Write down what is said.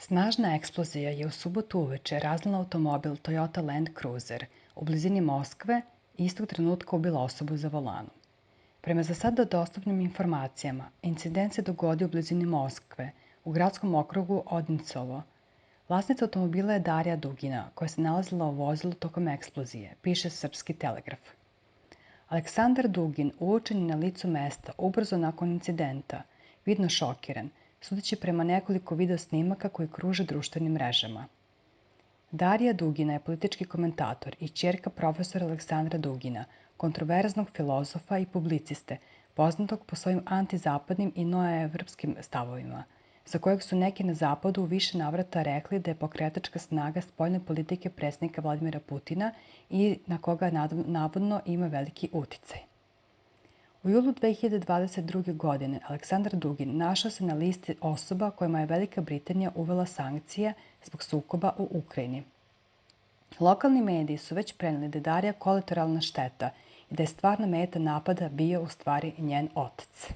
Snažna eksplozija je u subotu uveče razlila automobil Toyota Land Cruiser u blizini Moskve i istog trenutka ubila osobu za volanom. Prema za sada dostupnim informacijama, incident se dogodio u blizini Moskve, u gradskom okrugu Odincovo. Vlasnica automobila je Darija Dugina, koja se nalazila u vozilu tokom eksplozije, piše Srpski telegraf. Aleksandar Dugin uočen je na licu mesta ubrzo nakon incidenta, vidno šokiran, sudeći prema nekoliko video snimaka koji kruže društvenim mrežama. Darija Dugina je politički komentator i ćerka profesora Aleksandra Dugina, kontroverznog filozofa i publiciste, poznatog po svojim antizapadnim i novoevropskim stavovima, za kojeg su neki na zapadu u više navrata rekli da je pokretačka snaga spoljne politike predsjednika Vladimira Putina i na koga navodno ima veliki uticaj. U julu 2022. godine Aleksandar Dugin našao se na listi osoba kojima je Velika Britanija uvela sankcije zbog sukoba u Ukrajini. Lokalni mediji su već preneli da je Darija kolateralna šteta i da je stvarna meta napada bio u stvari njen otac.